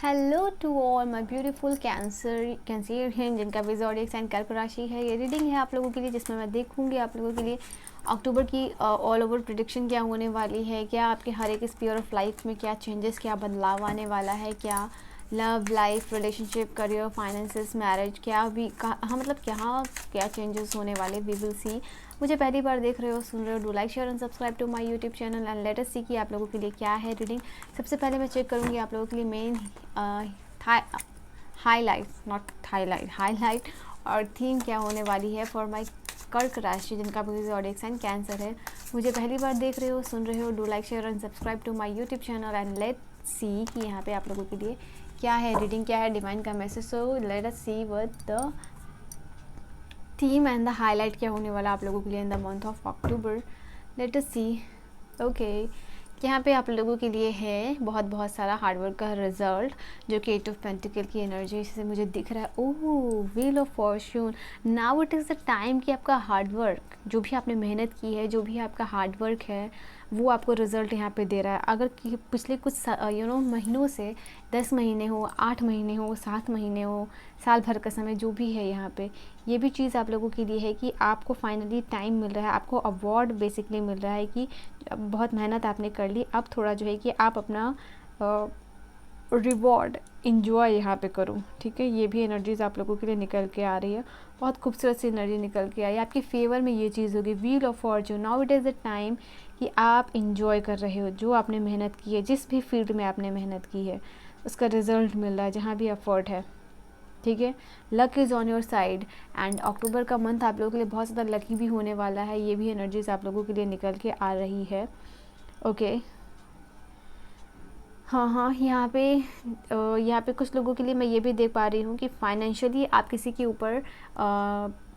Hello to all my beautiful Cancerian जिनका भी zodiac sign कर्क राशि है। ये रीडिंग है आप लोगों के लिए जिसमें मैं देखूंगी आप लोगों के लिए अक्टूबर की ऑल ओवर प्रेडिक्शन क्या होने वाली है, क्या आपके हर एक स्फीयर ऑफ लाइफ में क्या चेंजेस, क्या बदलाव आने वाला है, क्या love life, relationship, career, finances, marriage, क्या भी हाँ मतलब क्या चेंजेस होने वाले, वी विल सी। मुझे पहली बार देख रहे हो, सुन रहे हो, do like share and subscribe to my YouTube channel and let us see कि आप लोगों के लिए क्या है रीडिंग। सबसे पहले मैं चेक करूँगी आप लोगों के लिए मेन हाईलाइट और थीम क्या होने वाली है फॉर माय कर्क राशि जिनका भी ज़ोडिएक साइन कैंसर है। मुझे पहली बार देख रहे हो, सुन रहे हो, do like share and subscribe to my YouTube channel and let see कि यहाँ पे आप लोगों के लिए क्या है रीडिंग, क्या है डिवाइन का message. So let us see what the theme and the highlight क्या होने वाला आप लोगों के लिए in the month of October. Let us see. Okay, यहाँ पे आप लोगों के लिए है बहुत सारा हार्डवर्क का रिजल्ट जो कि 8 ऑफ पेंटिकल की एनर्जी से मुझे दिख रहा है। Oh, wheel of fortune. Now it is the time कि आपका हार्डवर्क, जो भी आपने मेहनत की है, जो भी आपका हार्डवर्क है, वो आपको रिज़ल्ट यहाँ पे दे रहा है। अगर पिछले कुछ महीनों से 10 महीने हो, 8 महीने हो, 7 महीने हो, साल भर का समय जो भी है, यहाँ पे ये भी चीज़ आप लोगों के लिए है कि आपको फाइनली टाइम मिल रहा है, आपको अवार्ड बेसिकली मिल रहा है कि बहुत मेहनत आपने कर ली, अब थोड़ा जो है कि आप अपना रिवॉर्ड इंजॉय यहाँ पे करो। ठीक है, ये भी एनर्जीज आप लोगों के लिए निकल के आ रही है, बहुत खूबसूरत सी एनर्जी निकल के आई है आपके फेवर में। ये चीज़ होगी wheel of fortune. Now it is the time कि आप इंजॉय कर रहे हो जो आपने मेहनत की है, जिस भी फील्ड में आपने मेहनत की है उसका रिजल्ट मिल रहा है जहाँ भी एफर्ट है। ठीक है, luck is on your side and October का मंथ आप लोगों के लिए बहुत ज़्यादा लकी भी होने वाला है। ये भी एनर्जीज आप लोगों के लिए निकल के आ रही है। ओके, हाँ, यहाँ पे कुछ लोगों के लिए मैं ये भी देख पा रही हूँ कि फाइनेंशियली आप किसी के ऊपर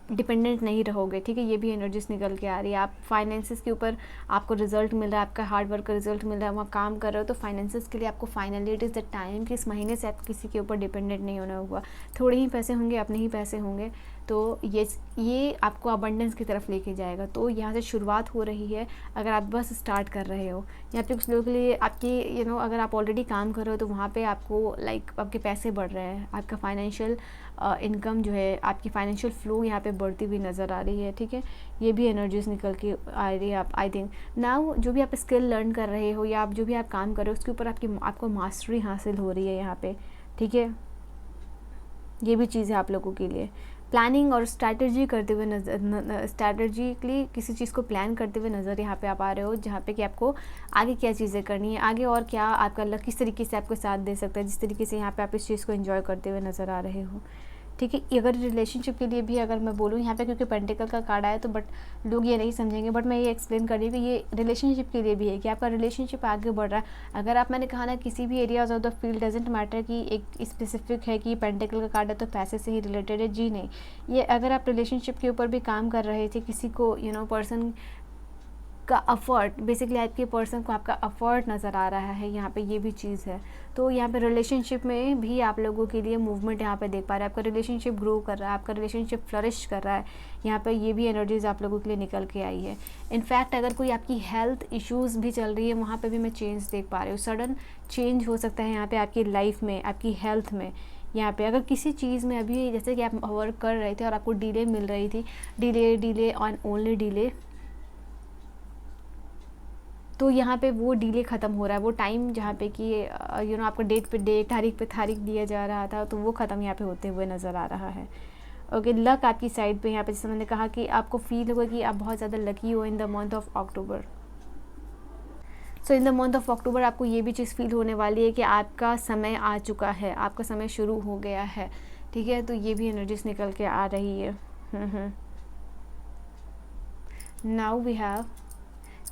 डिपेंडेंट नहीं रहोगे। ठीक है, ये भी एनर्जीज निकल के आ रही है। आप फाइनेंसेस के ऊपर आपको रिजल्ट मिल रहा है, आपका हार्ड वर्क का रिजल्ट मिल रहा है, वहाँ काम कर रहे हो तो फाइनेंसेस के लिए आपको finally it is the time कि इस महीने से आप किसी के ऊपर डिपेंडेंट नहीं होना होगा। थोड़े ही पैसे होंगे, अपने ही पैसे होंगे, तो ये आपको अबंडेंस की तरफ लेके जाएगा। तो यहाँ से शुरुआत हो रही है अगर आप बस स्टार्ट कर रहे हो। यहाँ पे कुछ लोगों के लिए आपकी अगर आप ऑलरेडी काम कर रहे हो तो वहाँ पे आपको आपके पैसे बढ़ रहे हैं, आपका फाइनेंशियल इनकम जो है, आपकी फाइनेंशियल फ्लो यहाँ पे बढ़ती हुई नज़र आ रही है। ठीक है, ये भी एनर्जीज निकल के आ रही है। आप आई थिंक नाउ जो भी आप स्किल लर्न कर रहे हो या आप जो भी आप काम कर रहे हो उसके ऊपर आपको मास्टरी हासिल हो रही है यहाँ पे। ठीक है, ये भी चीज़ है आप लोगों के लिए। प्लानिंग और स्ट्रैटेजी करते हुए नज़र, स्ट्रैटेजिकली किसी चीज़ को प्लान करते हुए नज़र यहाँ पे आप आ रहे हो, जहाँ पे कि आपको आगे क्या चीज़ें करनी है, आगे और क्या आपका लक किस तरीके से आपको साथ दे सकता है, जिस तरीके से यहाँ पे आप इस चीज़ को एंजॉय करते हुए नज़र आ रहे हो। ठीक है, अगर रिलेशनशिप के लिए भी अगर मैं बोलूँ यहाँ पे, क्योंकि पेंटिकल का कार्ड आया तो बट लोग ये नहीं समझेंगे, बट मैं ये एक्सप्लेन कर रही हूँ कि ये रिलेशनशिप के लिए भी है कि आपका रिलेशनशिप आगे बढ़ रहा है। अगर आप, मैंने कहा ना, किसी भी areas of the field doesn't matter कि एक स्पेसिफिक है कि पेंटिकल का कार्ड है तो पैसे से ही रिलेटेड है, जी नहीं। ये अगर आप रिलेशनशिप के ऊपर भी काम कर रहे थे, किसी को पर्सन का अफर्ट, बेसिकली आपके पर्सन को आपका अफर्ट नज़र आ रहा है, यहाँ पे ये भी चीज़ है। तो यहाँ पे रिलेशनशिप में भी आप लोगों के लिए मूवमेंट यहाँ पे देख पा रहे हैं, आपका रिलेशनशिप ग्रो कर रहा है, आपका रिलेशनशिप फ्लरिश कर रहा है। यहाँ पे ये भी एनर्जीज आप लोगों के लिए निकल के आई है। इनफैक्ट अगर कोई आपकी हेल्थ इश्यूज़ भी चल रही है, वहाँ पर भी मैं चेंज देख पा रही हूँ। सडन चेंज हो सकता है यहाँ पर आपकी लाइफ में, आपकी हेल्थ में। यहाँ पे अगर किसी चीज़ में अभी जैसे कि आप वर्क कर रहे थे और आपको डिले मिल रही थी, डिले ऑन ओनली डिले, तो यहाँ पे वो डिले ख़त्म हो रहा है। वो टाइम जहाँ पे कि आपको डेट पे डेट, तारीख पे तारीख दिया जा रहा था, तो वो ख़त्म यहाँ पे होते हुए नज़र आ रहा है। ओके, लक आपकी साइड पे यहाँ पे, जैसे मैंने कहा कि आपको फील होगा कि आप बहुत ज़्यादा लकी हो in the month of October. So in the month of अक्टूबर आपको ये भी चीज़ फील होने वाली है कि आपका समय आ चुका है, आपका समय शुरू हो गया है। ठीक है, तो ये भी एनर्जीज निकल के आ रही है। Now we have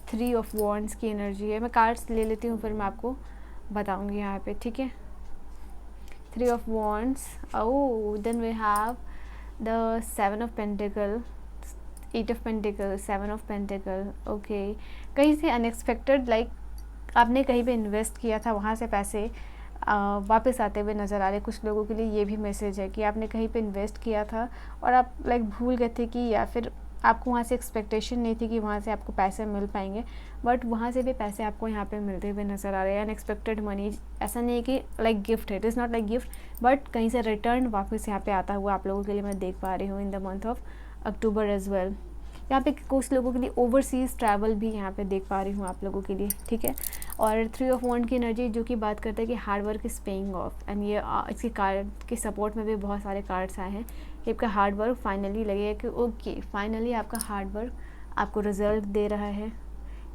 3 of wands की एनर्जी है। मैं कार्ड्स ले लेती हूँ, फिर मैं आपको बताऊँगी यहाँ पे। ठीक है, 3 of wands. Oh, then we have the 7 of pentacle, 8 of pentacle, 7 of pentacle. Okay, कहीं से अनएक्सपेक्टेड, आपने कहीं पे इन्वेस्ट किया था, वहाँ से पैसे वापस आते हुए नज़र आ रहे। कुछ लोगों के लिए ये भी मैसेज है कि आपने कहीं पे इन्वेस्ट किया था और आप भूल गए थे कि, या फिर आपको वहाँ से एक्सपेक्टेशन नहीं थी कि वहाँ से आपको पैसे मिल पाएंगे, बट वहाँ से भी पैसे आपको यहाँ पे मिलते हुए नज़र आ रहे हैं। अनएक्सपेक्टेड मनी, ऐसा नहीं है कि लाइक गिफ्ट है, it is not like gift, but कहीं से रिटर्न वापस यहाँ पे आता हुआ आप लोगों के लिए मैं देख पा रही हूँ in the month of October as well. यहाँ पे कुछ लोगों के लिए ओवरसीज़ ट्रैवल भी यहाँ पे देख पा रही हूँ आप लोगों के लिए, ठीक है। और 3 ऑफ वॉन्ड की एनर्जी जो कि बात करता है कि hard work is paying of, and ये इसके कार्ड के सपोर्ट में भी बहुत सारे कार्ड्स आए हैं कि आपका हार्ड वर्क फाइनली लगेगा कि ओके फाइनली आपका हार्ड वर्क आपको रिजल्ट दे रहा है,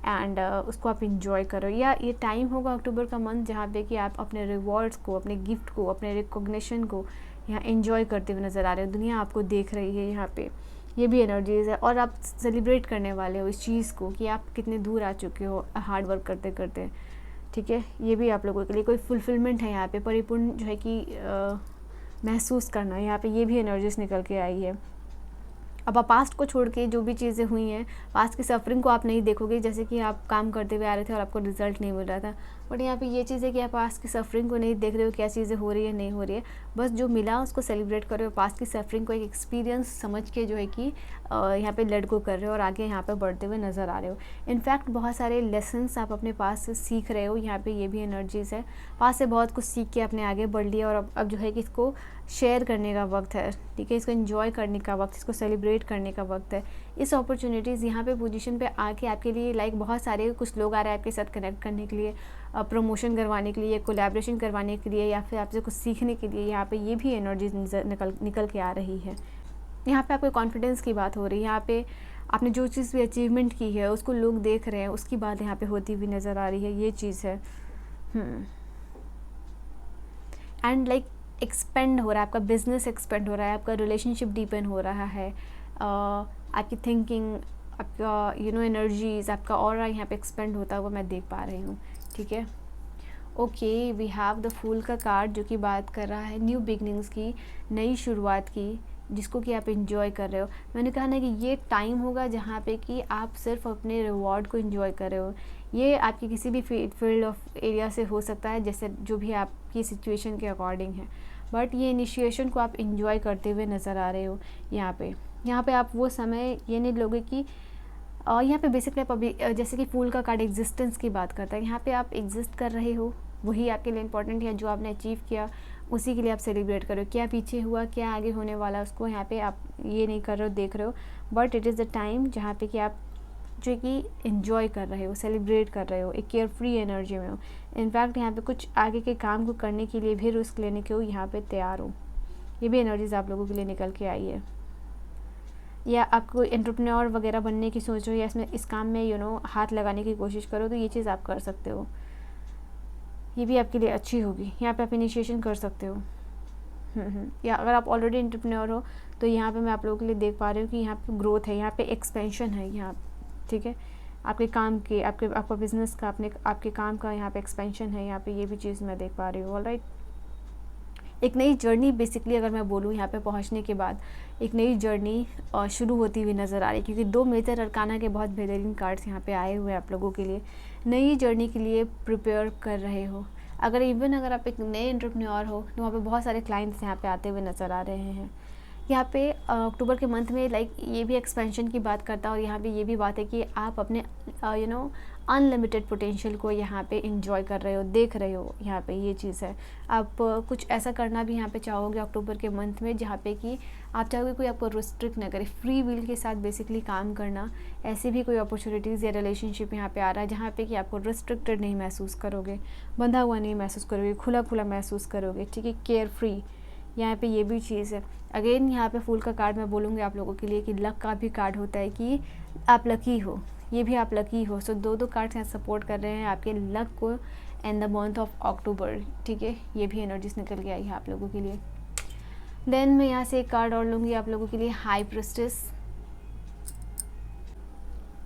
एंड उसको आप इंजॉय करो। या ये टाइम होगा अक्टूबर का मंथ जहाँ पे कि आप अपने रिवॉर्ड्स को, अपने गिफ्ट को, अपने रिकॉग्निशन को यहाँ इंजॉय करते हुए नज़र आ रहे हो। दुनिया आपको देख रही है यहाँ पे, ये भी एनर्जीज़ है। और आप सेलिब्रेट करने वाले हो इस चीज़ को कि आप कितने दूर आ चुके हो हार्ड वर्क करते करते, ठीक है। ये भी आप लोगों के लिए कोई फुलफिलमेंट है यहाँ पे, परिपूर्ण जो है कि महसूस करना, यहाँ पे ये भी एनर्जीज निकल के आई है। अब आप पास्ट को छोड़ के जो भी चीज़ें हुई हैं, पास्ट की सफरिंग को आप नहीं देखोगे, जैसे कि आप काम करते हुए आ रहे थे और आपको रिजल्ट नहीं मिल रहा था, बट यहाँ पे ये चीज़ है कि आप पास्ट की सफरिंग को नहीं देख रहे हो, क्या चीज़ें हो रही है नहीं हो रही है, बस जो मिला उसको सेलिब्रेट कर रहे हो। पास्ट की सफरिंग को एक एक्सपीरियंस समझ के जो है कि यहाँ पे लेट गो कर रहे हो और आगे यहाँ पे बढ़ते हुए नज़र आ रहे हो। इनफैक्ट बहुत सारे लेसन्स आप अपने पास से सीख रहे हो, यहाँ पे ये भी एनर्जीज़ है। पास से बहुत कुछ सीख के आपने आगे बढ़ लिया और अब जो है कि इसको शेयर करने का वक्त है, ठीक है। इसको एंजॉय करने का वक्त, इसको सेलिब्रेट करने का वक्त है। इस अपॉर्चुनिटीज़ यहाँ पे पोजीशन पे आके आपके लिए लाइक बहुत सारे कुछ लोग आ रहे हैं आपके साथ कनेक्ट करने के लिए, प्रमोशन करवाने के लिए, कोलैबोरेशन करवाने के लिए, या फिर आपसे कुछ सीखने के लिए। यहाँ पे ये भी एनर्जीज निकल के आ रही है। यहाँ पे आपके कॉन्फिडेंस की बात हो रही है, यहाँ पे आपने जो चीज़ भी अचीवमेंट की है उसको लोग देख रहे हैं, उसकी बात यहाँ पे होती हुई नज़र आ रही है, ये चीज़ है। एंड लाइक एक्सपेंड हो रहा है, आपका बिजनेस एक्सपेंड हो रहा है, आपका रिलेशनशिप डीपन हो रहा है, आपकी थिंकिंग, आपका एनर्जीज, आपका ऑरा यहाँ पे एक्सपेंड होता हुआ मैं देख पा रही हूँ, ठीक है। Okay, we have the fool का कार्ड जो कि बात कर रहा है न्यू बिगनिंग्स की, नई शुरुआत की, जिसको कि आप इंजॉय कर रहे हो। मैंने कहा ना कि ये टाइम होगा जहाँ पे कि आप सिर्फ अपने रिवॉर्ड को इंजॉय कर रहे हो। ये आपकी किसी भी फील्ड ऑफ एरिया से हो सकता है, जैसे जो भी आपकी सिचुएशन के अकॉर्डिंग है, बट ये इनिशिएशन को आप इंजॉय करते हुए नज़र आ रहे हो। यहाँ पे आप वो समय ये नहीं लोगे कि यहाँ पे बेसिकली आप अभी जैसे कि फूल का कार्ड एग्जिस्टेंस की बात करता है, यहाँ पे आप एग्जिस्ट कर रहे हो, वही आपके लिए इंपॉर्टेंट है। जो आपने अचीव किया उसी के लिए आप सेलिब्रेट करो, क्या पीछे हुआ, क्या आगे होने वाला, उसको यहाँ पे आप ये नहीं कर रहे हो, देख रहे हो। But it is the time जहाँ पे कि आप जो कि इंजॉय कर रहे हो, सेलिब्रेट कर रहे हो, एक केयर फ्री एनर्जी में हो। इनफैक्ट यहाँ पे कुछ आगे के काम को करने के लिए भी रिस्क लेने के हो यहाँ पे तैयार हो। ये भी एनर्जीज आप लोगों के लिए निकल के आई है। या आपको एंटरप्रेन्योर वगैरह बनने की सोच हो, या इसमें इस काम में हाथ लगाने की कोशिश करो, तो ये चीज़ आप कर सकते हो। ये भी आपके लिए अच्छी होगी, यहाँ पे आप इनिशिएशन कर सकते हो। या अगर आप ऑलरेडी एंटरप्रेन्योर हो तो यहाँ पे मैं आप लोगों के लिए देख पा रही हूँ कि यहाँ पे ग्रोथ है, यहाँ पे एक्सपेंशन है यहाँ, ठीक है। आपके काम के, आपका बिजनेस का, आपके काम का यहाँ पे एक्सपेंशन है, यहाँ पे ये भी चीज़ मैं देख पा रही हूँ। ऑलराइट, एक नई जर्नी बेसिकली अगर मैं बोलूँ यहाँ पे पहुँचने के बाद एक नई जर्नी शुरू होती हुई नज़र आ रही है, क्योंकि 2 मेजर अरकाना के बहुत बेहतरीन कार्ड्स यहाँ पे आए हुए हैं आप लोगों के लिए। नई जर्नी के लिए प्रिपेयर कर रहे हो। अगर आप एक नए एंटरप्रेन्योर हो तो वहाँ पे बहुत सारे क्लाइंट्स यहाँ पे आते हुए नज़र आ रहे हैं। यहाँ पे अक्टूबर के मंथ में लाइक ये भी एक्सपेंशन की बात करता है, और यहाँ पे ये भी बात है कि आप अपने अनलिमिटेड पोटेंशियल को यहाँ पे इंजॉय कर रहे हो, देख रहे हो। यहाँ पे ये चीज़ है, आप कुछ ऐसा करना भी यहाँ पे चाहोगे अक्टूबर के मंथ में जहाँ पे कि आप चाहोगे कोई आपको रिस्ट्रिक्ट ना करे, फ्री विल के साथ बेसिकली काम करना। ऐसी भी कोई अपॉर्चुनिटीज़ या रिलेशनशिप यहाँ पे आ रहा है जहाँ पे कि आपको रिस्ट्रिक्टेड नहीं महसूस करोगे, बंधा हुआ नहीं महसूस करोगे, खुला खुला महसूस करोगे, ठीक है, केयर फ्री। यहाँ पे ये भी चीज़ है। अगेन यहाँ पे फूल का कार्ड मैं बोलूँगी आप लोगों के लिए कि लक का भी कार्ड होता है कि आप लकी हो, ये भी आप लकी हो। सो 2 कार्ड्स यहाँ सपोर्ट कर रहे हैं आपके लक को इन द मंथ ऑफ अक्टूबर, ठीक है। ये भी एनर्जीज निकल के आई है आप लोगों के लिए। देन मैं यहाँ से एक कार्ड और लूँगी आप लोगों के लिए, high priestess.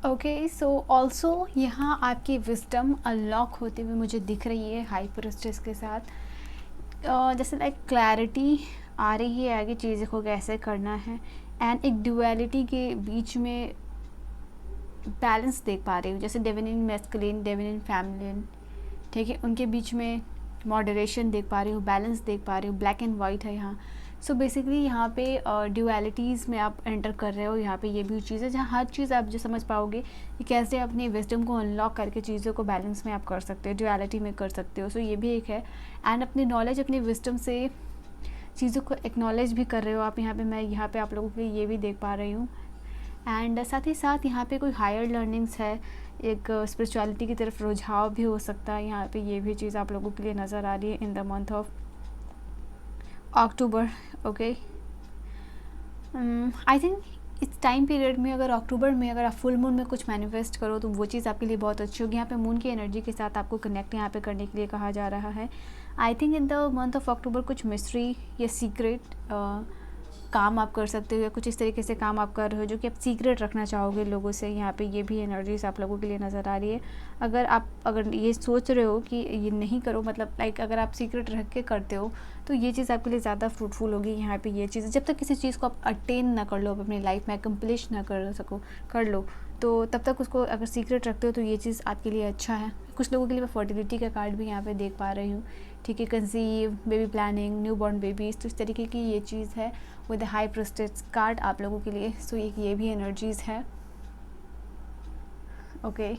Okay, so also यहाँ आपकी विजडम अनलॉक होते हुए मुझे दिख रही है हाई प्रिस्टेस के साथ। जैसे लाइक क्लैरिटी आ रही है आगे चीज़ों को कैसे करना है, एंड एक ड्युअलिटी के बीच में बैलेंस देख पा रही हूँ, जैसे डिवाइन मैस्कुलिन, डिवाइन फेमिनिन, ठीक है, उनके बीच में मॉडरेशन देख पा रही हूँ, बैलेंस देख पा रही हूँ। ब्लैक एंड वाइट है यहाँ, सो बेसिकली यहाँ पे ड्यूअलिटीज़ में आप एंटर कर रहे हो। यहाँ पे ये भी चीज़ है जहाँ हर चीज़ आप जो समझ पाओगे कि कैसे अपनी विजडम को अनलॉक करके चीज़ों को बैलेंस में आप कर सकते हो, ड्यूअलिटी में कर सकते हो। सो ये भी एक है। एंड अपनी नॉलेज, अपनी विजडम से चीज़ों को एक्नॉलेज भी कर रहे हो आप यहाँ पे। मैं यहाँ पे आप लोगों के लिए ये भी देख पा रही हूँ। एंड साथ ही साथ यहाँ पे कोई हायर लर्निंग्स है, एक स्पिरिचुअलिटी की तरफ रुझाव भी हो सकता है। यहाँ पे ये भी चीज़ आप लोगों के लिए नज़र आ रही है in the month of October. Okay, I think इस टाइम पीरियड में अगर अक्टूबर में अगर आप फुल मून में कुछ मैनिफेस्ट करो तो वो चीज़ आपके लिए बहुत अच्छी होगी। यहाँ पे मून की एनर्जी के साथ आपको कनेक्ट यहाँ पे करने के लिए कहा जा रहा है। I think in the month of अक्टूबर कुछ मिस्ट्री या सीक्रेट काम आप कर सकते हो, या कुछ इस तरीके से काम आप कर रहे हो जो कि आप सीक्रेट रखना चाहोगे लोगों से। यहाँ पे ये भी एनर्जीज आप लोगों के लिए नज़र आ रही है। अगर ये सोच रहे हो कि ये नहीं करो, मतलब लाइक अगर आप सीक्रेट रख के करते हो तो ये चीज़ आपके लिए ज़्यादा फ्रूटफुल होगी। यहाँ पे ये चीज़ जब तक किसी चीज़ को आप अटेन ना कर लो, अपनी लाइफ में अकम्प्लिश ना कर लो, तो तब तक उसको अगर सीक्रेट रखते हो तो ये चीज़ आपके लिए अच्छा है। कुछ लोगों के लिए मैं फर्टिलिटी का कार्ड भी यहाँ पे देख पा रही हूँ, ठीक है। Conceive, baby planning, new born babies, तो इस तरीके की ये चीज़ है विद हाई प्रेस्टेज कार्ड आप लोगों के लिए। सो ये भी एनर्जीज़ है। Okay,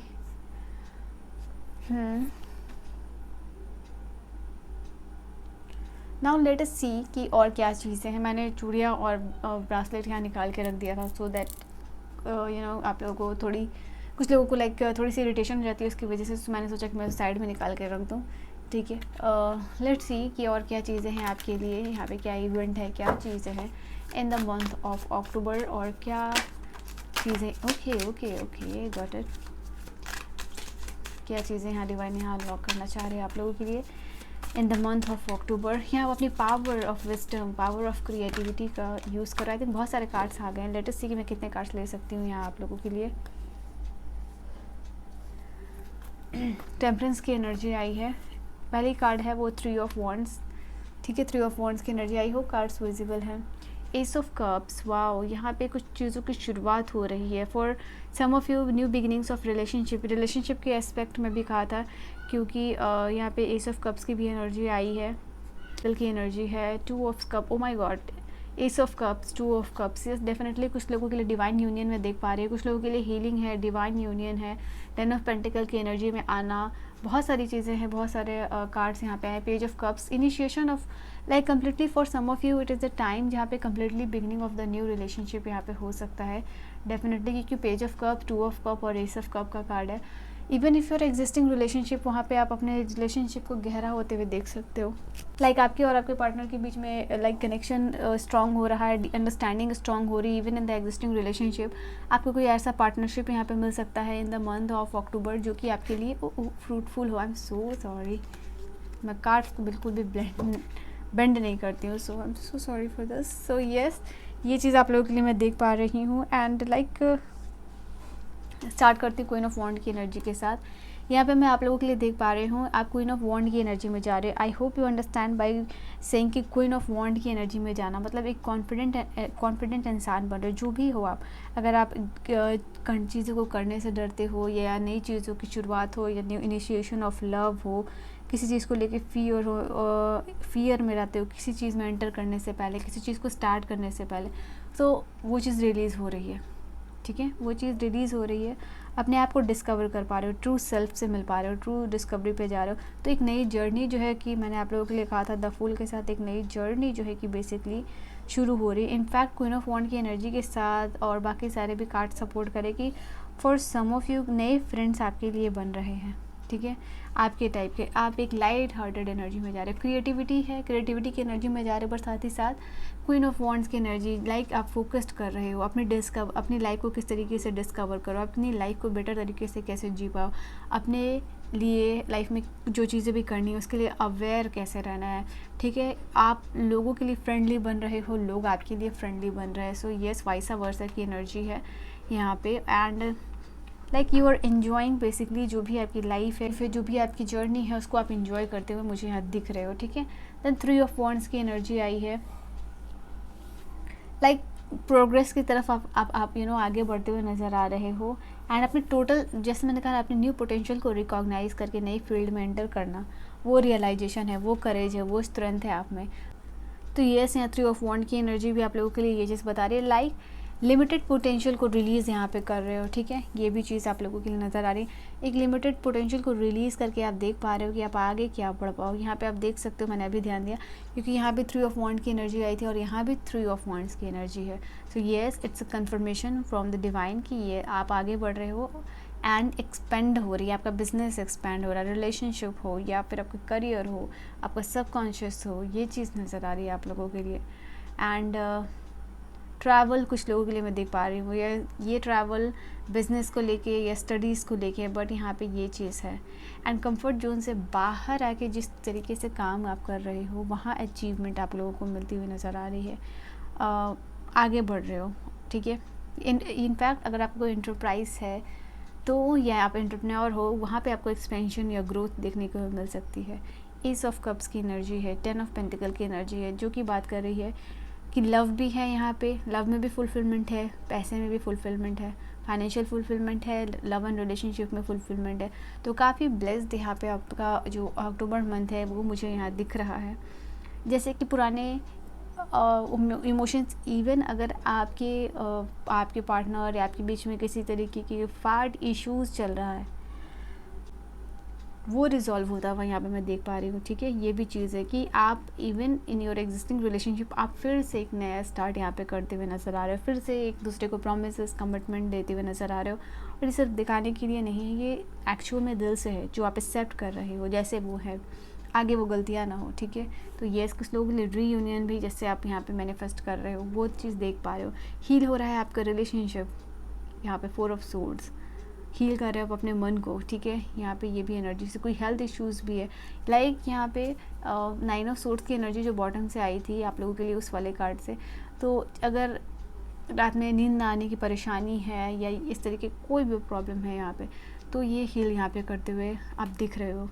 now let us see कि और क्या चीज़ें हैं। मैंने चूड़ियाँ और ब्रासलेट यहाँ निकाल के रख दिया था सो दैट आप लोगों को कुछ लोगों को लाइक थोड़ी सी इरिटेशन हो जाती है उसकी वजह से। मैंने सोचा कि मैं साइड में निकाल के रख दूँ, ठीक है। लेट्स सी कि और क्या चीज़ें हैं आपके लिए। यहाँ पे क्या इवेंट है, क्या चीज़ें हैं इन द मंथ ऑफ अक्टूबर, और क्या चीज़ें। Okay got it. क्या चीज़ें यहाँ डिवाइन यहाँ अनलॉक करना चाह रहे हैं आप लोगों के लिए इन द मंथ ऑफ अक्टूबर। यहाँ अपनी power of wisdom, power of creativity का यूज़ कर रहा है। आई थिंक बहुत सारे कार्ड्स आ गए हैं। लेट अस सी कि मैं कितने कार्ड्स ले सकती हूँ यहाँ आप लोगों के लिए। टेम्परेंस की एनर्जी आई है। पहली कार्ड है वो 3 ऑफ वॉन्ड्स, ठीक है। 3 ऑफ वॉन्ड्स की एनर्जी आई हो। कार्ड्स विजिबल है। एस ऑफ कप्स, वाओ, यहाँ पे कुछ चीज़ों की शुरुआत हो रही है for some of you. New beginnings of relationship के एस्पेक्ट में भी कहा था, क्योंकि यहाँ पे एस ऑफ कप्स की भी एनर्जी आई है, दिल की एनर्जी है। 2 of cup, oh my God, S of cups, 2 of cups, yes definitely कुछ लोगों के लिए डिवाइन यूनियन में देख पा रही है, कुछ लोगों के लिए हीलिंग है, डिवाइन यूनियन है, 10 ऑफ पेंटिकल की एनर्जी में आना, बहुत सारी चीज़ें हैं, बहुत सारे कार्ड्स यहाँ पे हैं। Page of cups, initiation of like completely for some of you it is the time जहाँ पे completely beginning of the new relationship यहाँ पे हो सकता है डेफिनेटली, क्योंकि page of cup, 2 of cup और एस ऑफ कप का कार्ड है। Even if your existing relationship, वहाँ पे आप अपने रिलेशनशिप को गहरा होते हुए देख सकते हो। लाइक आपके और आपके पार्टनर के बीच में लाइक कनेक्शन स्ट्रॉन्ग हो रहा है, अंडरस्टैंडिंग स्ट्रॉन्ग हो रही है। Even in the existing relationship आपको कोई ऐसा पार्टनरशिप यहाँ पे मिल सकता है in the month of October जो कि आपके लिए फ्रूटफुल हो। आई एम सो सॉरी, मैं कार्ड्स को बिल्कुल भी बेंड नहीं करती हूँ, so I am so sorry for this. So yes, ये चीज़ आप लोगों के लिए मैं देख पा रही हूँ। एंड लाइक स्टार्ट करती हूँ क्वीन ऑफ वॉन्ड की एनर्जी के साथ। यहाँ पे मैं आप लोगों के लिए देख पा रही हूँ आप क्वीन ऑफ वॉन्ड की एनर्जी में जा रहे हो। I hope you understand by saying कि क्वीन ऑफ वॉन्ड की एनर्जी में जाना मतलब एक कॉन्फिडेंट इंसान बन रहे हो। जो भी हो आप, अगर आप चीज़ों को करने से डरते हो, या नई चीज़ों की शुरुआत हो, या न्यू इनिशिएशन ऑफ लव हो, किसी चीज़ को लेके फियर में रहते हो, किसी चीज़ में एंटर करने से पहले, किसी चीज़ को स्टार्ट करने से पहले, तो वो चीज़ रिलीज़ हो रही है, ठीक है। वो चीज़ रिलीज़ हो रही है, अपने आप को डिस्कवर कर पा रहे हो, ट्रू सेल्फ से मिल पा रहे हो, ट्रू डिस्कवरी पे जा रहे हो। तो एक नई जर्नी जो है कि मैंने आप लोगों के लिए कहा था द फूल के साथ, एक नई जर्नी जो है कि बेसिकली शुरू हो रही है। इनफैक्ट क्वीन ऑफ वॉन्ड की एनर्जी के साथ और बाकी सारे भी कार्ड सपोर्ट करेगी। फॉर सम ऑफ यू नए फ्रेंड्स आपके लिए बन रहे हैं, ठीक है, आपके टाइप के। आप एक लाइट हार्टेड एनर्जी में जा रहे हो, क्रिएटिविटी है, क्रिएटिविटी की एनर्जी में जा रहे हो, पर साथ ही साथ क्वीन ऑफ वॉन्ड्स की एनर्जी लाइक आप फोकस्ड कर रहे हो अपनी लाइफ को किस तरीके से डिस्कवर करो, अपनी लाइफ को बेटर तरीके से कैसे जी पाओ, अपने लिए लाइफ में जो चीज़ें भी करनी है उसके लिए अवेयर कैसे रहना है, ठीक है। आप लोगों के लिए फ्रेंडली बन रहे हो, लोग आपके लिए फ्रेंडली बन रहे हैं। सो येस, वाइसा वर्सा की एनर्जी है यहाँ पे। And like you are enjoying basically जो भी आपकी लाइफ है, फिर जो भी आपकी जर्नी है उसको आप इन्जॉय करते हुए मुझे यहाँ दिख रहे हो, ठीक है। देन 3 ऑफ वॉन्ड्स की एनर्जी आई है, लाइक प्रोग्रेस की तरफ आप आगे बढ़ते हुए नज़र आ रहे हो। एंड अपने टोटल, जैसे मैंने कहा, अपने न्यू पोटेंशियल को रिकॉग्नाइज करके नई फील्ड में एंटर करना, वो रियलाइजेशन है, वो करेज है, वो स्ट्रेंथ है आप में। तो येस, यहाँ 3 ऑफ वॉन्ड की एनर्जी भी आप लोगों के लिए ये चीज़ बता रही है, लाइक लिमिटेड पोटेंशियल को रिलीज़ यहाँ पे कर रहे हो, ठीक है। ये भी चीज़ आप लोगों के लिए नज़र आ रही है, एक लिमिटेड पोटेंशियल को रिलीज़ करके आप देख पा रहे हो कि आप आगे क्या बढ़ पाओ। यहाँ पे आप देख सकते हो, मैंने अभी ध्यान दिया क्योंकि यहाँ भी 3 ऑफ वॉन्ड की एनर्जी आई थी और यहाँ भी 3 ऑफ वॉन्ड्स की एनर्जी है। So yes, it's a conformation from the divine कि ये आप आगे बढ़ रहे हो एंड एक्सपेंड हो रही है, आपका बिजनेस एक्सपेंड हो रहा है, रिलेशनशिप हो या फिर आपका करियर हो, आपका सबकॉन्शियस हो, ये चीज़ नज़र आ रही है आप लोगों के लिए। एंड ट्रैवल कुछ लोगों के लिए मैं देख पा रही हूँ, ये ट्रैवल बिज़नेस को लेके या स्टडीज़ को लेके, बट यहाँ पे ये चीज़ है। एंड कंफर्ट जोन से बाहर आके जिस तरीके से काम आप कर रहे हो वहाँ अचीवमेंट आप लोगों को मिलती हुई नज़र आ रही है, आगे बढ़ रहे हो, ठीक है। इनफैक्ट अगर आपको इंटरप्राइज है तो या आप एंटरप्रेन्योर हो, वहाँ पे आपको एक्सपेंशन या ग्रोथ देखने को मिल सकती है। एस ऑफ कप्स की एनर्जी है, 10 ऑफ पेंटिकल की एनर्जी है, जो कि बात कर रही है कि लव भी है, यहाँ पे लव में भी फुलफिलमेंट है, पैसे में भी फुलफिलमेंट है, फाइनेंशियल फुलफिलमेंट है, लव एंड रिलेशनशिप में फुलफिलमेंट है। तो काफ़ी ब्लेस्ड यहाँ पे आपका जो अक्टूबर मंथ है वो मुझे यहाँ दिख रहा है। जैसे कि पुराने इमोशंस, इवन अगर आपके पार्टनर या आपके बीच में किसी तरीके की फाइट इश्यूज़ चल रहा है, वो रिजॉल्व होता हुआ यहाँ पे मैं देख पा रही हूँ, ठीक है। ये भी चीज़ है कि आप even in your existing relationship आप फिर से एक नया स्टार्ट यहाँ पे करते हुए नज़र आ रहे हो, फिर से एक दूसरे को प्रोमिसेस कमिटमेंट देते हुए नज़र आ रहे हो। और ये सिर्फ दिखाने के लिए नहीं है, ये एक्चुअल में दिल से है, जो आप एक्सेप्ट कर रहे हो जैसे वो है, आगे वो गलतियाँ ना हो, ठीक है। तो ये कुछ लोगों के लिए रीयूनियन भी जैसे आप यहाँ पे मैनिफेस्ट कर रहे हो वो चीज़ देख पा रहे हो। हील हो रहा है आपका रिलेशनशिप, यहाँ पे 4 ऑफ सोर्ड्स, हील कर रहे हो आप अपने मन को, ठीक है। यहाँ पे ये भी एनर्जी से कोई हेल्थ इश्यूज़ भी है, लाइक यहाँ पे 9 ऑफ सोर्ड्स की एनर्जी जो बॉटम से आई थी आप लोगों के लिए उस वाले कार्ड से। तो अगर रात में नींद ना आने की परेशानी है या इस तरीके कोई भी प्रॉब्लम है यहाँ पे, तो ये हील यहाँ पे करते हुए आप दिख रहे हो,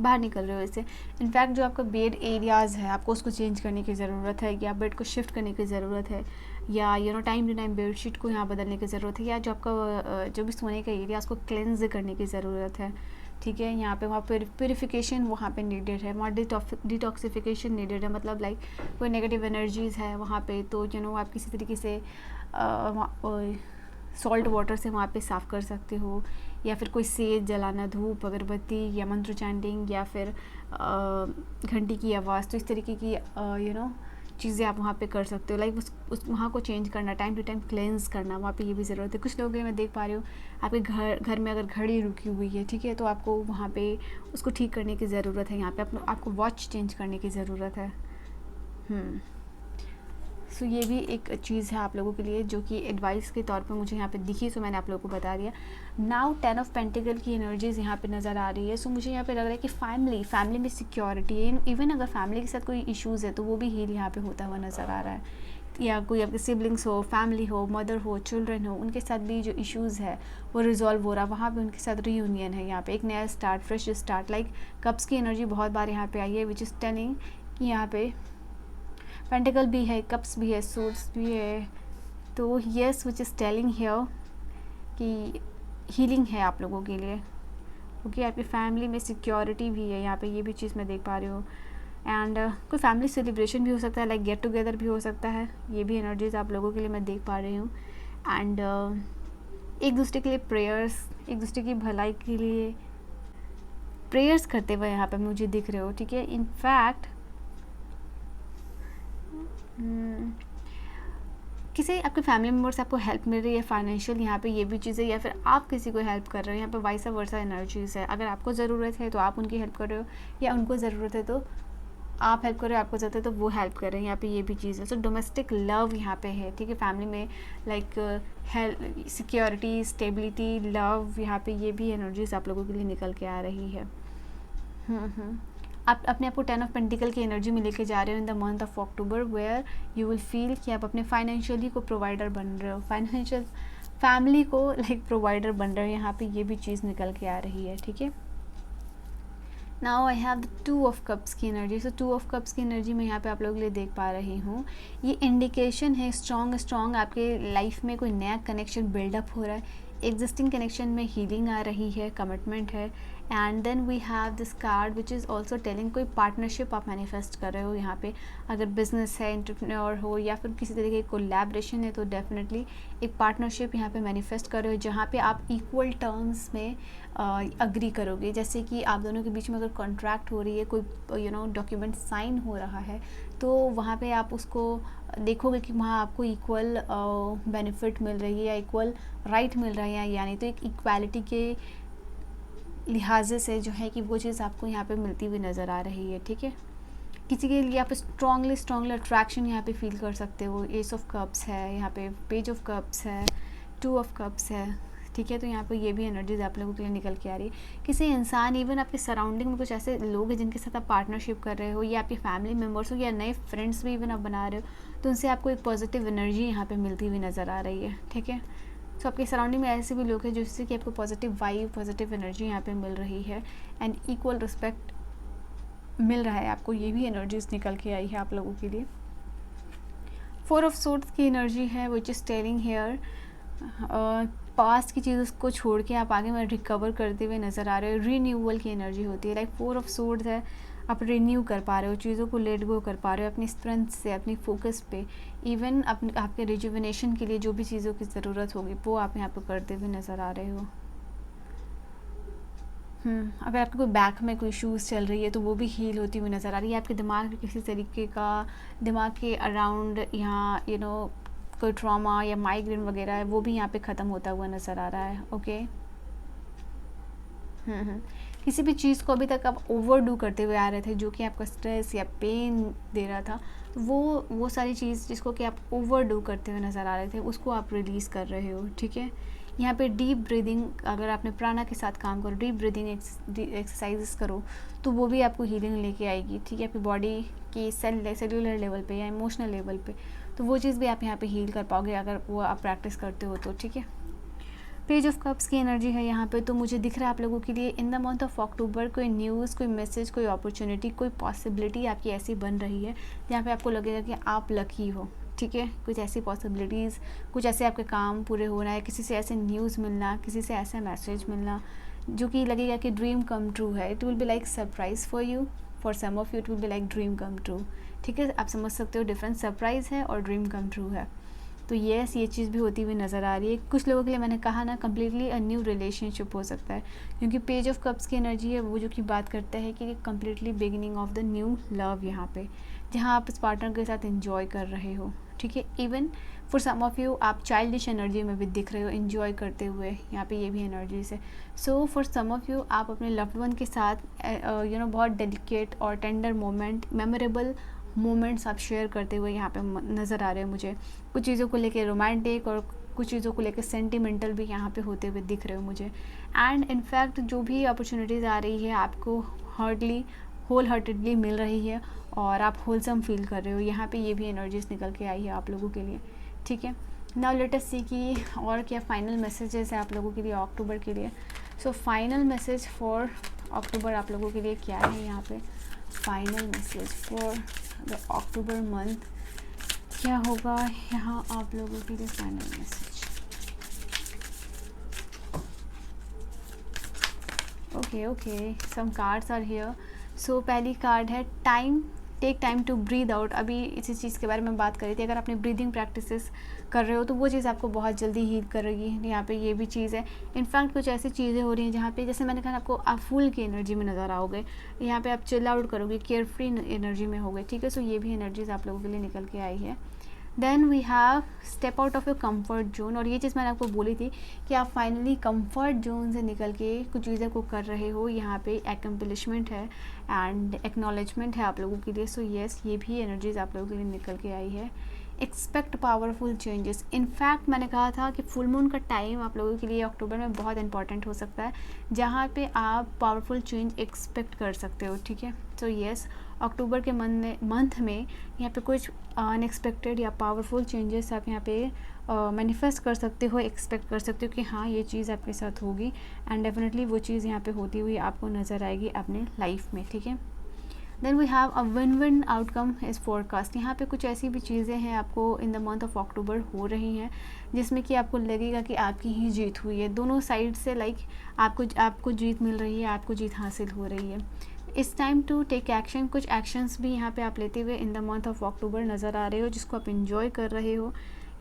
बाहर निकल रहे हो इससे। इनफैक्ट जो आपका बेड एरियाज़ है आपको उसको चेंज करने की ज़रूरत है, या बेड को शिफ्ट करने की ज़रूरत है, या टाइम टू टाइम बेडशीट को यहाँ बदलने की ज़रूरत है, या जो आपका जो भी सोने का एरिया उसको क्लेंज करने की ज़रूरत है, ठीक है। यहाँ पे वहाँ पर प्योरीफिकेशन वहाँ पे नीडेड है, वहाँ डिटॉक्सिफिकेशन नीडेड है, मतलब लाइक कोई नेगेटिव एनर्जीज़ है वहाँ पे, तो आप किसी तरीके से सॉल्ट वाटर से वहाँ पे साफ़ कर सकते हो, या फिर कोई सेज जलाना, धूप अगरबत्ती या मंत्र चैंटिंग, या फिर घंटी की आवाज़, तो इस तरीके की चीज़ें आप वहाँ पे कर सकते हो। लाइक उस वहाँ को चेंज करना, टाइम टू टाइम क्लेंस करना, वहाँ पे ये भी ज़रूरत है। कुछ लोगों के मैं देख पा रही हूँ आपके घर में अगर घड़ी रुकी हुई है, ठीक है, तो आपको वहाँ पे उसको ठीक करने की ज़रूरत है, यहाँ पे आपको वॉच चेंज करने की ज़रूरत है। सो ये भी एक चीज़ है आप लोगों के लिए जो कि एडवाइस के तौर पे मुझे यहाँ पे दिखी, सो मैंने आप लोगों को बता दिया। नाउ 10 ऑफ पेंटिकल की एनर्जीज़ यहाँ पे नज़र आ रही है। सो मुझे यहाँ पे लग रहा है कि फैमिली में सिक्योरिटी है, इवन अगर फैमिली के साथ कोई इश्यूज़ है तो वो भी हील यहाँ पे होता हुआ नज़र आ रहा है, या कोई आपके सिबलिंग्स हो, फैमिली हो, मदर हो, चिल्ड्रन हो, उनके साथ भी जो इश्यूज़ है वो रिजॉल्व हो रहा है, वहाँ पे उनके साथ रीयूनियन है, यहाँ पे एक नया start, fresh start. Like cups की एनर्जी बहुत बार यहाँ पे आई है, विच इज़ टेलिंग कि यहाँ पे पेंटिकल भी है, कप्स भी है, सूट्स भी है, तो yes which is telling here कि हीलिंग है आप लोगों के लिए, क्योंकि आपकी फैमिली में सिक्योरिटी भी है, यहाँ पे ये भी चीज़ मैं देख पा रही हूँ। एंड कोई फैमिली सेलिब्रेशन भी हो सकता है, लाइक गेट टुगेदर भी हो सकता है, ये भी एनर्जीज आप लोगों के लिए मैं देख पा रही हूँ। एंड एक दूसरे के लिए प्रेयर्स, एक दूसरे की भलाई के लिए प्रेयर्स करते हुए यहाँ पे मुझे दिख रहे हो, ठीक है। इनफैक्ट किसी आपके फैमिली मेम्बर से आपको हेल्प मिल रही है फाइनेंशियल, यहाँ पे ये भी चीज़ है, या फिर आप किसी को हेल्प कर रहे हो, यहाँ पे वाइस वर्सा एनर्जीज है। अगर आपको ज़रूरत है तो आप उनकी हेल्प कर रहे हो, या उनको ज़रूरत है तो आप हेल्प कर रहे हो, आपको ज़रूरत है तो वो हेल्प कर रहे हैं, यहाँ पे ये भी चीज़ है। सो डोमेस्टिक लव यहाँ पे है, ठीक है। फैमिली में like help, security, stability, love, यहाँ पे ये भी एनर्जीज आप लोगों के लिए निकल के आ रही है। आप अपने आप को 10 ऑफ पेंटिकल की एनर्जी में लेके जा रहे हो in the month of October, where you will feel कि आप अपने फाइनेंशियली को प्रोवाइडर बन रहे हो, फाइनेंशियल फैमिली को लाइक प्रोवाइडर बन रहे हो, यहाँ पे ये भी चीज़ निकल के आ रही है, ठीक है। Now I have the 2 of cups की एनर्जी। सो 2 ऑफ कप्स की एनर्जी मैं यहाँ पे आप लोगों के लिए देख पा रही हूँ। ये इंडिकेशन है स्ट्रॉन्ग आपके लाइफ में कोई नया कनेक्शन बिल्डअप हो रहा है, एग्जिस्टिंग कनेक्शन में हीलिंग आ रही है, कमिटमेंट है, and then we have this card which is also telling कोई पार्टनरशिप आप मैनिफेस्ट कर रहे हो यहाँ पे। अगर बिजनेस है, एंटरप्रेन्योर हो या फिर किसी तरीके की कोलैबोरेशन है, तो डेफिनेटली एक पार्टनरशिप यहाँ पे मैनिफेस्ट कर रहे हो जहाँ पे आप इक्वल टर्म्स में अग्री करोगे। जैसे कि आप दोनों के बीच में अगर कॉन्ट्रैक्ट हो रही है, कोई डॉक्यूमेंट साइन हो रहा है, तो वहाँ पे आप उसको देखोगे कि वहाँ आपको इक्वल बेनिफिट मिल रही है या इक्वल राइट मिल रहा है या नहीं। तो एक इक्वालिटी के लिहाजे से जो है कि वो चीज़ आपको यहाँ पे मिलती हुई नज़र आ रही है, ठीक है। किसी के लिए आप स्ट्रॉन्गली अट्रैक्शन यहाँ पे फील कर सकते हो। एस ऑफ कप्स है, यहाँ पे पेज ऑफ कप्स है, 2 ऑफ कप्स है, ठीक है। तो यहाँ पे ये भी एनर्जीज आप लोगों के लिए निकल के आ रही है। किसी इंसान, इवन आपके सराउंडिंग में कुछ ऐसे लोग हैं जिनके साथ आप पार्टनरशिप कर रहे हो, या आपके फैमिली मेम्बर्स हो या नए फ्रेंड्स भी इवन आप बना रहे हो, तो उनसे आपको एक पॉजिटिव एनर्जी यहाँ पे मिलती हुई नज़र आ रही है, ठीक है। तो आपके सराउंडिंग में ऐसे भी लोग हैं जिससे कि आपको पॉजिटिव वाइब, पॉजिटिव एनर्जी यहाँ पे मिल रही है एंड इक्वल रिस्पेक्ट मिल रहा है आपको। ये भी एनर्जीज निकल के आई है आप लोगों के लिए। 4 ऑफ सोर्ड्स की एनर्जी है which is telling here past की चीज़ को छोड़ के आप आगे में रिकवर करते हुए नज़र आ रहे हो। रीन्यूअल की एनर्जी होती है। लाइक 4 ऑफ सोर्ड्स है, आप रिन्यू कर पा रहे हो, चीज़ों को लेट गो कर पा रहे हो अपनी स्ट्रेंथ से, अपनी फोकस पे। इवन आपके रिजुविनेशन के लिए जो भी चीज़ों की ज़रूरत होगी वो आप यहाँ पर करते हुए नज़र आ रहे हो। अगर आपके कोई बैक में कोई इश्यूज़ चल रही है तो वो भी हील होती हुई नज़र आ रही है। आपके दिमाग में किसी तरीके का दिमाग के अराउंड यहाँ कोई ट्रॉमा या माइग्रेन वगैरह है, वो भी यहाँ पे ख़त्म होता हुआ नज़र आ रहा है। ओके। किसी भी चीज़ को अभी तक आप ओवरडू करते हुए आ रहे थे जो कि आपका स्ट्रेस या पेन दे रहा था, तो वो सारी चीज़ जिसको कि आप ओवरडू करते हुए नज़र आ रहे थे उसको आप रिलीज़ कर रहे हो, ठीक है। यहाँ पे डीप ब्रीदिंग, अगर आपने प्राणा के साथ काम करो, डीप ब्रीदिंग एक्सरसाइजेस करो, तो वो भी आपको हीलिंग लेके आएगी, ठीक है। आपकी बॉडी की सेलुलर लेवल पे या इमोशनल लेवल पे, तो वो चीज़ भी आप यहाँ पे हील कर पाओगे अगर वो आप प्रैक्टिस करते हो तो, ठीक है। पेज ऑफ कप्स की एनर्जी है यहाँ पे। तो मुझे दिख रहा है आप लोगों के लिए इन द मंथ ऑफ अक्टूबर कोई न्यूज़, कोई मैसेज, कोई अपॉर्चुनिटी, कोई पॉसिबिलिटी आपकी ऐसी बन रही है जहाँ पे आपको लगेगा कि आप लकी हो, ठीक है। कुछ ऐसी पॉसिबिलिटीज़, कुछ ऐसे आपके काम पूरे होना है, किसी से ऐसे न्यूज़ मिलना, किसी से ऐसा मैसेज मिलना जो कि लगेगा कि ड्रीम कम ट्रू है। It will be like surprise for you, for some of you it will be like dream come true, ठीक है। आप समझ सकते हो डिफरेंस, सरप्राइज़ है और ड्रीम कम ट्रू है। तो येस, ये चीज़ भी होती हुई नज़र आ रही है। कुछ लोगों के लिए मैंने कहा ना, कम्प्लीटली अ न्यू रिलेशनशिप हो सकता है, क्योंकि पेज ऑफ कप्स की एनर्जी है वो जो कि बात करता है कि completely beginning of the new love यहाँ पे, जहाँ आप इस पार्टनर के साथ एंजॉय कर रहे हो, ठीक है। Even for some of you आप चाइल्डिश एनर्जी में भी दिख रहे हो एंजॉय करते हुए, यहाँ पे ये भी एनर्जीज है। So for some of you आप अपने लव्ड वन के साथ बहुत डेलिकेट और टेंडर मोमेंट, मेमोरेबल मोमेंट्स आप शेयर करते हुए यहाँ पे नज़र आ रहे हैं मुझे। कुछ चीज़ों को लेके रोमांटिक और कुछ चीज़ों को लेके सेंटिमेंटल भी यहाँ पे होते हुए दिख रहे हो मुझे। एंड इनफैक्ट जो भी अपॉर्चुनिटीज़ आ रही है आपको होल हार्टेडली मिल रही है और आप होलसम फील कर रहे हो। यहाँ पे ये भी एनर्जीज निकल के आई है आप लोगों के लिए, ठीक है। नाउ लेट अस सी कि और क्या फाइनल मैसेजेस है आप लोगों के लिए अक्टूबर के लिए। So final message for October आप लोगों के लिए क्या है यहाँ पे। Final message for the October month क्या होगा यहाँ आप लोगों के लिए final message. Okay, some cards are here. So पहली कार्ड है time, take time to breathe out. अभी इसी चीज़ के बारे में बात करी थी। अगर आपने ब्रीदिंग प्रैक्टिसेस कर रहे हो तो वो चीज़ आपको बहुत जल्दी हील करेगी। यहाँ पे ये भी चीज़ है। इनफैक्ट कुछ ऐसी चीज़ें हो रही हैं जहाँ पे, जैसे मैंने कहा आपको, आप फूल की एनर्जी में नज़र आओगे। यहाँ पे आप चिल आउट करोगे, केयर फ्री एनर्जी में होगे, ठीक है। सो ये भी एनर्जीज आप लोगों के लिए निकल के आई है। Then we have step out of your comfort zone. और ये चीज़ मैंने आपको बोली थी कि आप फाइनली कम्फर्ट जोन से निकल के कुछ चीज़ें को कर रहे हो। यहाँ पे एक्म्पलिशमेंट है एंड एक्नॉलेजमेंट है आप लोगों के लिए। सो येस, ये भी एनर्जीज आप लोगों के लिए निकल के आई है। Expect powerful changes. इनफैक्ट मैंने कहा था कि फुल मून का टाइम आप लोगों के लिए अक्टूबर में बहुत इंपॉर्टेंट हो सकता है, जहाँ पे आप पावरफुल चेंज एक्सपेक्ट कर सकते हो, ठीक है। सो येस, अक्टूबर के मंथ में यहाँ पे कुछ अनएक्सपेक्टेड या पावरफुल चेंजेस आप यहाँ पे मैनिफेस्ट कर सकते हो, एक्सपेक्ट कर सकते हो कि हाँ ये चीज़ आपके साथ होगी एंड डेफिनेटली वो चीज़ यहाँ पे होती हुई आपको नज़र आएगी अपने लाइफ में, ठीक है। Then we have a win win outcome is forecast. यहाँ पे कुछ ऐसी भी चीज़ें हैं आपको in the month of October हो रही हैं जिसमें कि आपको लगेगा कि आपकी ही जीत हुई है, दोनों साइड से लाइक आपको जीत मिल रही है, आपको जीत हासिल हो रही है। It's time to take action. कुछ एक्शंस भी यहाँ पे आप लेते हुए in the month of October नज़र आ रहे हो जिसको आप इंजॉय कर रहे हो।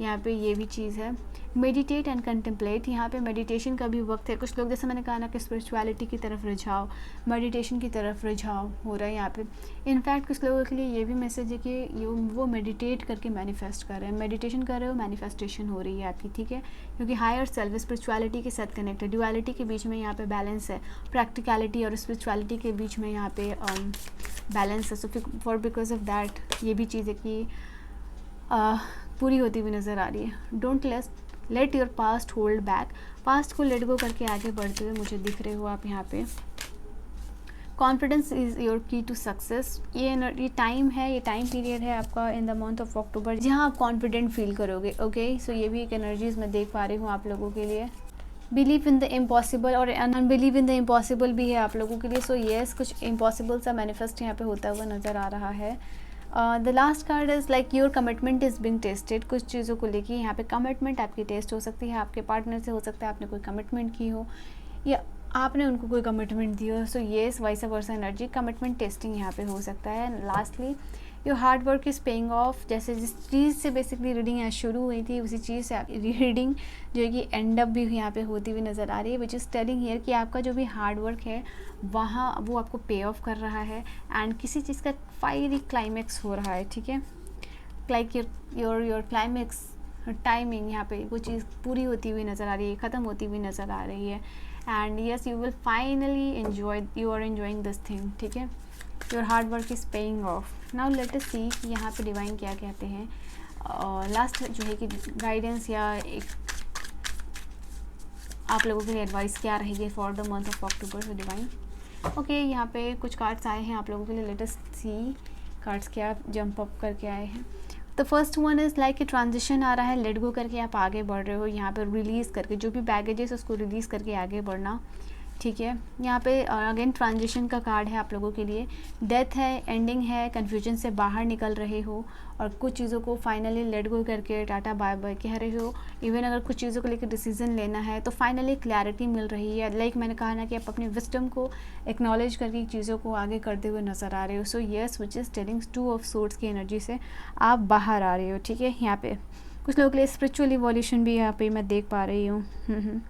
यहाँ पे ये भी चीज़ है। मेडिटेट एंड कंटेम्पलेट, यहाँ पे मेडिटेशन का भी वक्त है। कुछ लोग जैसे मैंने कहा ना कि स्पिरिचुअलिटी की तरफ रिझाव, मेडिटेशन की तरफ रिझाव हो रहा है यहाँ पे। इनफैक्ट कुछ लोगों के लिए ये भी मैसेज है कि वो मेडिटेट करके मैनिफेस्ट कर रहे हैं, मेडिटेशन कर रहे हो, मैनिफेस्टेशन हो रही है आपकी, ठीक है, क्योंकि हायर सेल्फ स्पिरिचुअलिटी के साथ कनेक्ट है। ड्युअलिटी के बीच में यहाँ पे बैलेंस है, प्रैक्टिकलिटी और स्पिरिचुअलिटी के बीच में यहाँ पे बैलेंस है। So for because of that ये भी चीज़ है कि पूरी होती हुई नज़र आ रही है। Don't let your past hold back, past को लेट गो करके आगे बढ़ते हुए मुझे दिख रहे हो आप यहाँ पे। कॉन्फिडेंस इज़ योर की टू सक्सेस, ये टाइम है, ये टाइम पीरियड है आपका इन द मंथ ऑफ अक्टूबर जहाँ आप कॉन्फिडेंट फील करोगे। ओके, सो ये भी एक एनर्जीज मैं देख पा रही हूँ आप लोगों के लिए। बिलीव इन द इम्पॉसिबल और अनबिलीव इन द इम्पॉसिबल भी है आप लोगों के लिए। सो येस, कुछ इम्पॉसिबल सा मैनिफेस्ट यहाँ पे होता हुआ नज़र आ रहा है। The last card is like your commitment is being tested. कुछ चीज़ों को लेके यहाँ पे कमिटमेंट आपकी टेस्ट हो सकती है, आपके पार्टनर से हो सकता है आपने कोई कमिटमेंट की हो या आपने उनको कोई कमिटमेंट दी हो। So yes, vice versa energy, commitment testing यहाँ पे हो सकता है। Lastly your hard work is paying of, जैसे जिस चीज़ से बेसिकली रीडिंग यहाँ शुरू हुई थी उसी चीज़ से रीडिंग जो है कि एंड अप भी यहाँ पे होती हुई नज़र आ रही है, विच इज़ टेलिंग हियर कि आपका जो भी हार्ड वर्क है वहाँ वो आपको पे ऑफ कर रहा है एंड किसी चीज़ का फायरी क्लाइमेक्स हो रहा है, ठीक है, लाइक योर क्लाइमेक्स टाइमिंग यहाँ पे वो चीज़ पूरी होती हुई नज़र आ रही है, ख़त्म होती हुई नज़र आ रही है। And yes, you will finally enjoy, you are enjoying this thing, ठीक है, your hard work is paying off. Now let us see कि यहाँ पे डिवाइन क्या कहते हैं। लास्ट जो है कि गाइडेंस या एक आप लोगों के लिए एडवाइस क्या रहेगी for the month of October for divine. Okay, यहाँ पे कुछ कार्ड्स आए हैं आप लोगों के लिए, लेट अस सी कार्ड्स क्या जंप अप करके आए हैं। The first one is like a transition आ रहा है, लेट गो करके आप आगे बढ़ रहे हो, यहाँ पर रिलीज़ करके जो भी बैगेजेस उसको रिलीज़ करके आगे बढ़ना, ठीक है। यहाँ पे अगेन ट्रांजिशन का कार्ड है आप लोगों के लिए। डेथ है, एंडिंग है, कन्फ्यूजन से बाहर निकल रहे हो और कुछ चीज़ों को फाइनली लेट गो करके टाटा बाय बाय कह रहे हो। इवन अगर कुछ चीज़ों को लेकर डिसीजन लेना है तो फाइनली क्लैरिटी मिल रही है। लाइक मैंने कहा ना कि आप अपने विस्डम को एक्नॉलेज करके चीज़ों को आगे करते हुए नज़र आ रहे हो। So yes, which is telling two of swords की एनर्जी से आप बाहर आ रहे हो, ठीक है। यहाँ पे कुछ लोगों के लिए स्पिरिचुअल इवोल्यूशन भी यहाँ पे मैं देख पा रही हूँ।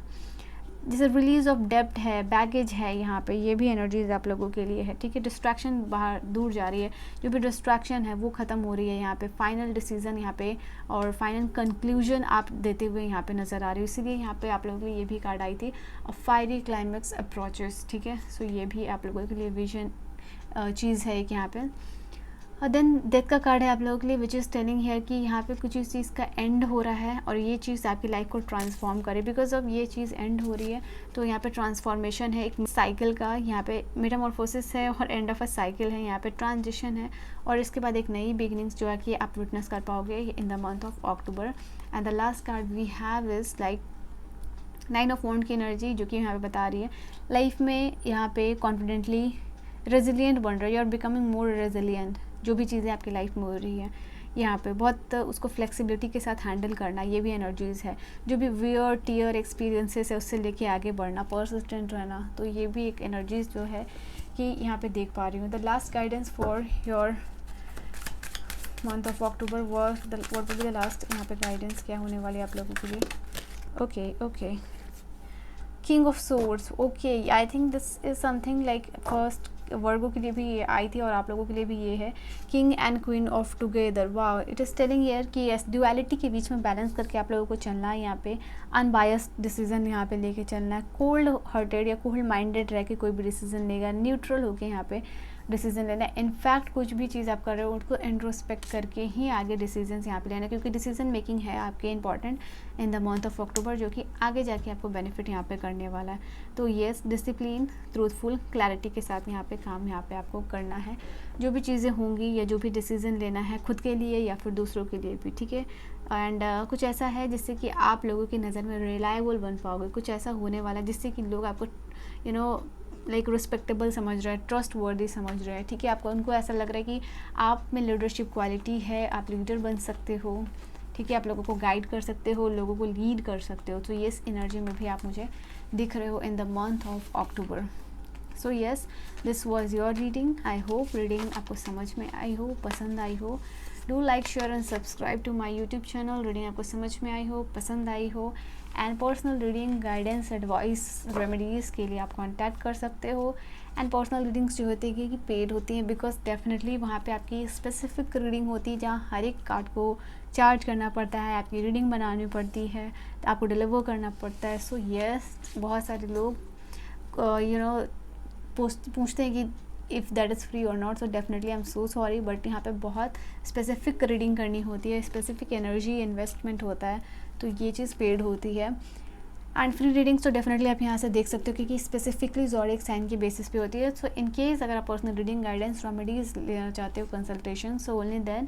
जैसे रिलीज ऑफ डेप्ट है, बैगेज है, यहाँ पे ये भी एनर्जीज आप लोगों के लिए है, ठीक है। डिस्ट्रैक्शन बाहर दूर जा रही है, जो भी डिस्ट्रैक्शन है वो ख़त्म हो रही है यहाँ पे। फाइनल डिसीजन यहाँ पे और फाइनल कंक्लूजन आप देते हुए यहाँ पे नज़र आ रही हो। इसीलिए यहाँ पे आप लोगों के लिए ये भी कार्ड आई थी, फायरी क्लाइमेक्स अप्रोचेस, ठीक है। सो ये भी आप लोगों के लिए विजन चीज़ है एक यहाँ पे। देन डेथ का कार्ड है आप लोगों के लिए, विच इज़ टेलिंग हियर कि यहाँ पे कुछ इस चीज़ का एंड हो रहा है और ये चीज़ आपकी लाइफ को ट्रांसफॉर्म करे। बिकॉज ऑफ ये चीज़ एंड हो रही है तो यहाँ पे ट्रांसफॉर्मेशन है, एक साइकिल का, यहाँ पे मेटामॉर्फोसिस है और एंड ऑफ अ साइकिल है, यहाँ पे ट्रांजिशन है और इसके बाद एक नई बिगनिंग्स जो है कि आप विटनेस कर पाओगे in the month of October. And the last card we have is like 9 of wand की एनर्जी, जो कि यहाँ पे बता रही है लाइफ में यहाँ पे कॉन्फिडेंटली रेजिलियंट बन रही है और बिकमिंग मोर रेजिलियंट। जो भी चीज़ें आपकी लाइफ में हो रही है यहाँ पे बहुत उसको फ्लेक्सिबिलिटी के साथ हैंडल करना, ये भी एनर्जीज़ है। जो भी वियर टीयर एक्सपीरियंसेस है उससे लेके आगे बढ़ना, परसिस्टेंट रहना, तो ये भी एक एनर्जीज़ जो है कि यहाँ पे देख पा रही हूँ। The last guidance for your month of October what will be the last यहाँ पे गाइडेंस क्या होने वाली है आप लोगों के लिए। Okay, king of swords. Okay, I think this is something like first Virgo के लिए भी ये आई थी और आप लोगों के लिए भी ये है, king and queen of together. वाह, इट इज़ टेलिंग हियर कि यस, ड्युअलिटी के बीच में बैलेंस करके आप लोगों को चलना है, यहाँ पे अनबायस्ड डिसीजन यहाँ पे लेके चलना है। कोल्ड हार्टेड या कोल्ड माइंडेड रह के कोई भी डिसीजन लेगा, न्यूट्रल होके यहाँ पे डिसीजन लेना है। इनफैक्ट कुछ भी चीज़ आप कर रहे हो उसको इंट्रोस्पेक्ट करके ही आगे डिसीजंस यहाँ पे लेना, क्योंकि डिसीजन मेकिंग है आपके important in the month of October, जो कि आगे जाके आपको बेनिफिट यहाँ पे करने वाला है। तो येस, डिसिप्लिन, ट्रूथफुल, क्लैरिटी के साथ यहाँ पे काम यहाँ पे आपको करना है। जो भी चीज़ें होंगी या जो भी डिसीजन लेना है खुद के लिए या फिर दूसरों के लिए भी, ठीक है। एंड कुछ ऐसा है जिससे कि आप लोगों की नज़र में रिलायबल बन पाओगे, कुछ ऐसा होने वाला है जिससे कि लोग आपको लाइक रिस्पेक्टेबल समझ रहा है, ट्रस्ट वर्दी समझ रहा है, ठीक है। आपको उनको ऐसा लग रहा है कि आप में लीडरशिप क्वालिटी है, आप लीडर बन सकते हो, ठीक है। आप लोगों को गाइड कर सकते हो, लोगों को लीड कर सकते हो। तो ये एनर्जी में भी आप मुझे दिख रहे हो in the month of October. So yes, this was your reading. I hope reading आपको समझ में आई हो, पसंद आई हो। Do like, share and subscribe to my YouTube channel. Reading आपको समझ में आई हो, पसंद आई हो, and personal reading, guidance, advice, remedies के लिए आप कॉन्टैक्ट कर सकते हो। एंड पर्सनल रीडिंग्स जो होती है कि पेड होती हैं, बिकॉज डेफिनेटली वहाँ पे आपकी स्पेसिफिक रीडिंग होती है जहाँ हर एक कार्ड को चार्ज करना पड़ता है, आपकी रीडिंग बनानी पड़ती है, तो आपको डिलीवर करना पड़ता है। सो येस, बहुत सारे लोग पूछते हैं कि इफ़ दैट इज़ फ्री और not. So definitely I am so sorry, but यहाँ पे बहुत स्पेसिफिक रीडिंग करनी होती है, स्पेसिफिक एनर्जी इन्वेस्टमेंट होता है, तो ये चीज़ पेड होती है। एंड फ्री रीडिंग्स तो डेफिनेटली आप यहाँ से देख सकते हो क्योंकि स्पेसिफिकली ज़ोडिएक साइन की बेसिस पे होती है। सो इन केस अगर आप पर्सनल रीडिंग, गाइडेंस, रेमेडीज लेना चाहते हो, consultation, so only then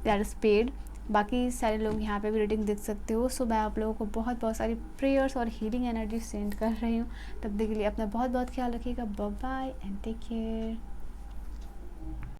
that is paid. बाकी सारे लोग यहाँ पे भी रीडिंग देख सकते हो। सो मैं आप लोगों को बहुत बहुत सारी प्रेयर्स और हीलिंग एनर्जी सेंड कर रही हूँ। तब तक के लिए अपना बहुत बहुत ख्याल रखिएगा। Bye bye and take care.